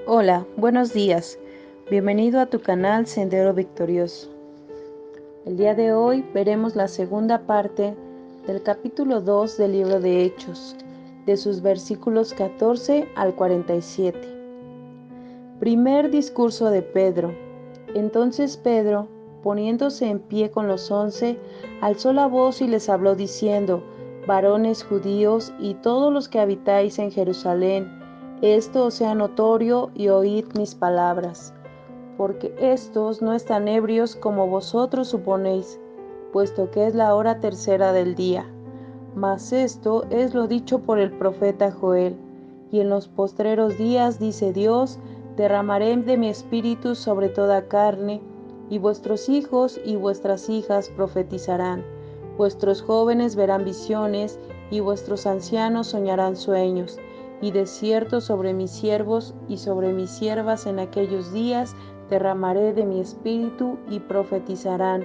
Hola, buenos días. Bienvenido a tu canal Sendero Victorioso. El día de hoy veremos la segunda parte del capítulo 2 del libro de Hechos, de sus versículos 14 al 47. Primer discurso de Pedro. Entonces Pedro, poniéndose en pie con los 11, alzó la voz y les habló diciendo: Varones judíos y todos los que habitáis en Jerusalén, esto os sea notorio y oíd mis palabras, porque éstos no están ebrios como vosotros suponéis, puesto que es la hora tercera del día. Mas esto es lo dicho por el profeta Joel: y en los postreros días, dice Dios, derramaré de mi espíritu sobre toda carne, y vuestros hijos y vuestras hijas profetizarán, vuestros jóvenes verán visiones, y vuestros ancianos soñarán sueños. Y de cierto sobre mis siervos y sobre mis siervas en aquellos días derramaré de mi espíritu y profetizarán.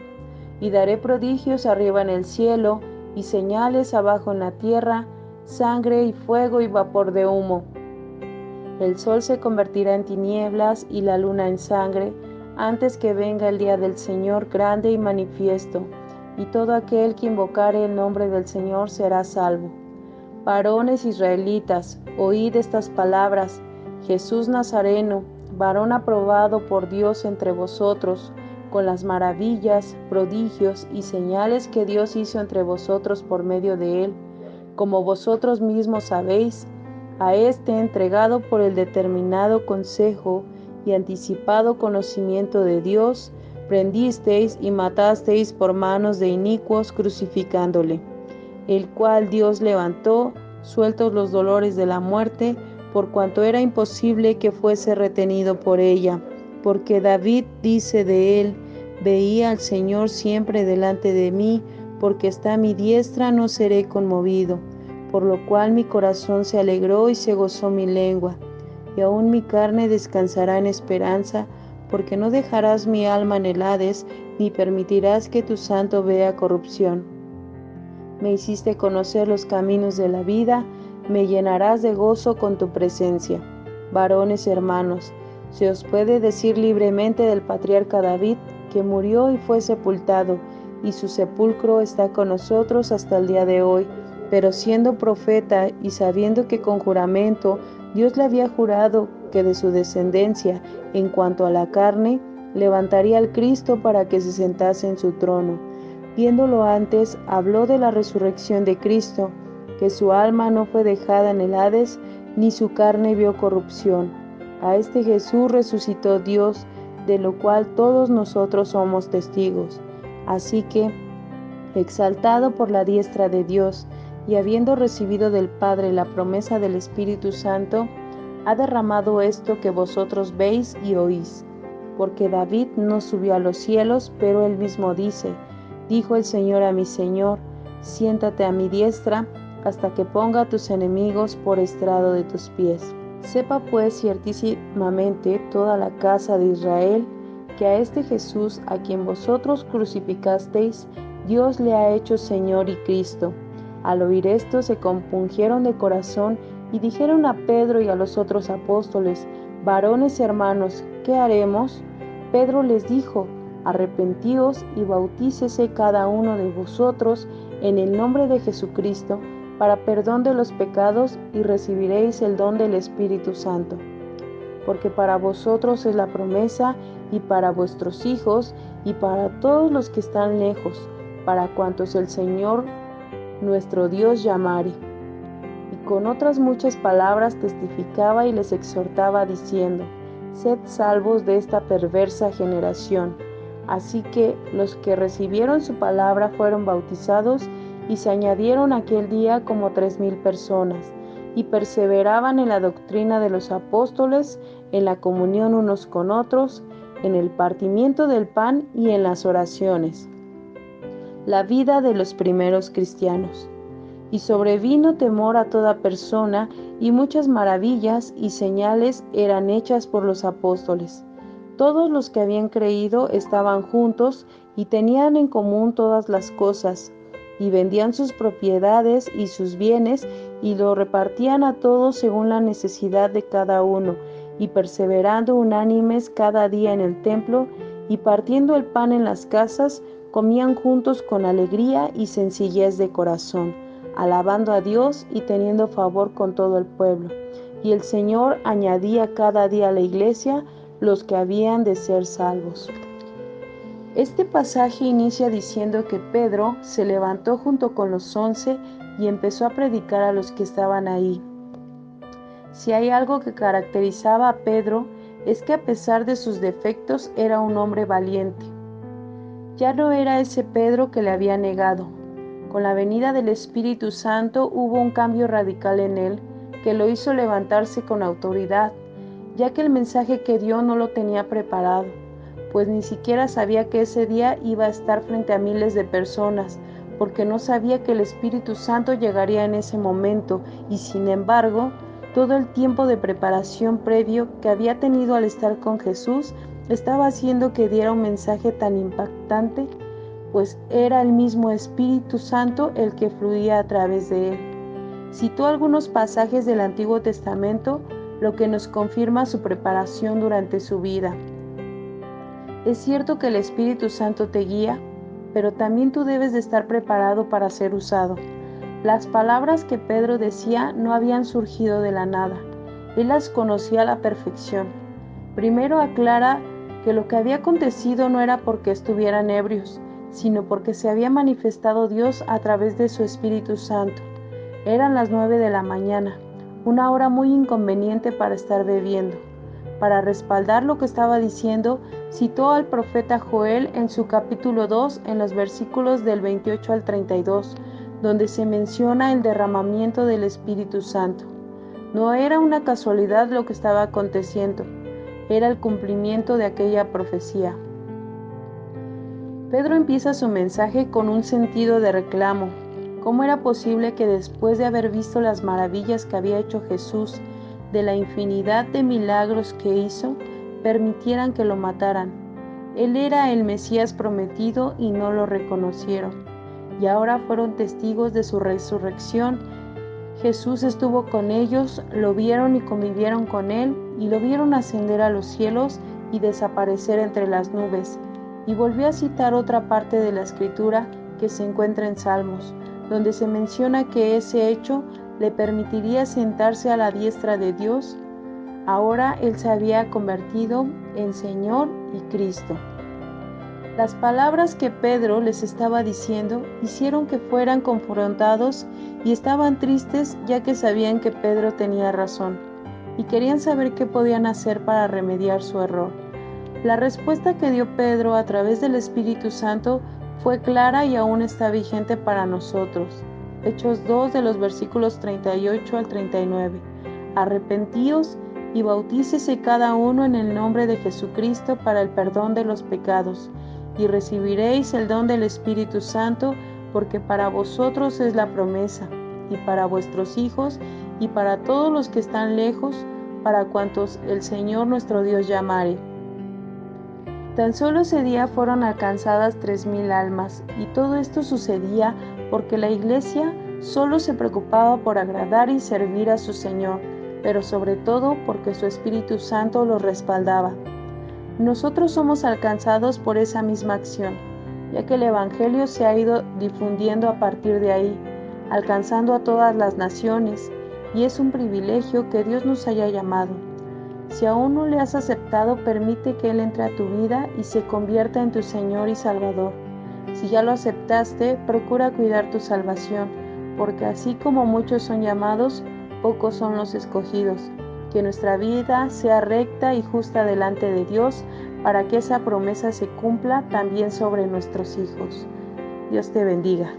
Y daré prodigios arriba en el cielo, y señales abajo en la tierra, sangre y fuego y vapor de humo. El sol se convertirá en tinieblas y la luna en sangre, antes que venga el día del Señor grande y manifiesto, y todo aquel que invocare el nombre del Señor será salvo. Varones israelitas, oíd estas palabras: Jesús Nazareno, varón aprobado por Dios entre vosotros, con las maravillas, prodigios y señales que Dios hizo entre vosotros por medio de él, como vosotros mismos sabéis, a este entregado por el determinado consejo y anticipado conocimiento de Dios, prendisteis y matasteis por manos de inicuos crucificándole, el cual Dios levantó, sueltos los dolores de la muerte, por cuanto era imposible que fuese retenido por ella. Porque David dice de él: veía al Señor siempre delante de mí, porque está a mi diestra, no seré conmovido. Por lo cual mi corazón se alegró y se gozó mi lengua, y aún mi carne descansará en esperanza, porque no dejarás mi alma en el Hades, ni permitirás que tu santo vea corrupción. Me hiciste conocer los caminos de la vida, me llenarás de gozo con tu presencia. Varones hermanos, se os puede decir libremente del patriarca David, que murió y fue sepultado, y su sepulcro está con nosotros hasta el día de hoy. Pero siendo profeta y sabiendo que con juramento Dios le había jurado que de su descendencia, en cuanto a la carne, levantaría al Cristo para que se sentase en su trono. Viéndolo antes, habló de la resurrección de Cristo, que su alma no fue dejada en el Hades, ni su carne vio corrupción. A este Jesús resucitó Dios, de lo cual todos nosotros somos testigos. Así que, exaltado por la diestra de Dios, y habiendo recibido del Padre la promesa del Espíritu Santo, ha derramado esto que vosotros veis y oís. Porque David no subió a los cielos, pero él mismo dice: dijo el Señor a mi Señor: siéntate a mi diestra, hasta que ponga a tus enemigos por estrado de tus pies. Sepa pues ciertísimamente toda la casa de Israel, que a este Jesús, a quien vosotros crucificasteis, Dios le ha hecho Señor y Cristo. Al oír esto se compungieron de corazón y dijeron a Pedro y a los otros apóstoles: varones hermanos, ¿qué haremos? Pedro les dijo: arrepentíos y bautícese cada uno de vosotros en el nombre de Jesucristo para perdón de los pecados, y recibiréis el don del Espíritu Santo. Porque para vosotros es la promesa, y para vuestros hijos, y para todos los que están lejos, para cuantos el Señor nuestro Dios llamare. Y con otras muchas palabras testificaba y les exhortaba diciendo: sed salvos de esta perversa generación. Así que los que recibieron su palabra fueron bautizados, y se añadieron aquel día como 3,000 personas, y perseveraban en la doctrina de los apóstoles, en la comunión unos con otros, en el partimiento del pan y en las oraciones. La vida de los primeros cristianos. Y sobrevino temor a toda persona, y muchas maravillas y señales eran hechas por los apóstoles. Todos los que habían creído estaban juntos y tenían en común todas las cosas, y vendían sus propiedades y sus bienes, y lo repartían a todos según la necesidad de cada uno, y perseverando unánimes cada día en el templo y partiendo el pan en las casas, comían juntos con alegría y sencillez de corazón, alabando a Dios y teniendo favor con todo el pueblo. Y el Señor añadía cada día a la iglesia los que habían de ser salvos. Este pasaje inicia diciendo que Pedro se levantó junto con los 11 y empezó a predicar a los que estaban ahí. Si hay algo que caracterizaba a Pedro, es que a pesar de sus defectos era un hombre valiente. Ya no era ese Pedro que le había negado. Con la venida del Espíritu Santo hubo un cambio radical en él, que lo hizo levantarse con autoridad, ya que el mensaje que dio no lo tenía preparado, pues ni siquiera sabía que ese día iba a estar frente a miles de personas, porque no sabía que el Espíritu Santo llegaría en ese momento, y sin embargo, todo el tiempo de preparación previo que había tenido al estar con Jesús estaba haciendo que diera un mensaje tan impactante, pues era el mismo Espíritu Santo el que fluía a través de él. Citó algunos pasajes del Antiguo Testamento, lo que nos confirma su preparación durante su vida. Es cierto que el Espíritu Santo te guía, pero también tú debes de estar preparado para ser usado. Las palabras que Pedro decía no habían surgido de la nada. Él las conocía a la perfección. Primero aclara que lo que había acontecido no era porque estuvieran ebrios, sino porque se había manifestado Dios a través de su Espíritu Santo. Eran las 9 de la mañana, una hora muy inconveniente para estar bebiendo. Para respaldar lo que estaba diciendo, citó al profeta Joel en su capítulo 2, en los versículos del 28 al 32, donde se menciona el derramamiento del Espíritu Santo. No era una casualidad lo que estaba aconteciendo, era el cumplimiento de aquella profecía. Pedro empieza su mensaje con un sentido de reclamo. ¿Cómo era posible que después de haber visto las maravillas que había hecho Jesús, de la infinidad de milagros que hizo, permitieran que lo mataran? Él era el Mesías prometido y no lo reconocieron, y ahora fueron testigos de su resurrección. Jesús estuvo con ellos, lo vieron y convivieron con él, y lo vieron ascender a los cielos y desaparecer entre las nubes. Y volvió a citar otra parte de la Escritura que se encuentra en Salmos, donde se menciona que ese hecho le permitiría sentarse a la diestra de Dios. Ahora él se había convertido en Señor y Cristo. Las palabras que Pedro les estaba diciendo hicieron que fueran confrontados y estaban tristes, ya que sabían que Pedro tenía razón y querían saber qué podían hacer para remediar su error. La respuesta que dio Pedro a través del Espíritu Santo fue clara y aún está vigente para nosotros. Hechos 2 de los versículos 38 al 39. Arrepentíos y bautícese cada uno en el nombre de Jesucristo para el perdón de los pecados, y recibiréis el don del Espíritu Santo, porque para vosotros es la promesa, y para vuestros hijos, y para todos los que están lejos, para cuantos el Señor nuestro Dios llamare. Tan solo ese día fueron alcanzadas 3,000 almas, y todo esto sucedía porque la iglesia solo se preocupaba por agradar y servir a su Señor, pero sobre todo porque su Espíritu Santo los respaldaba. Nosotros somos alcanzados por esa misma acción, ya que el Evangelio se ha ido difundiendo a partir de ahí, alcanzando a todas las naciones, y es un privilegio que Dios nos haya llamado. Si aún no le has aceptado, permite que Él entre a tu vida y se convierta en tu Señor y Salvador. Si ya lo aceptaste, procura cuidar tu salvación, porque así como muchos son llamados, pocos son los escogidos. Que nuestra vida sea recta y justa delante de Dios, para que esa promesa se cumpla también sobre nuestros hijos. Dios te bendiga.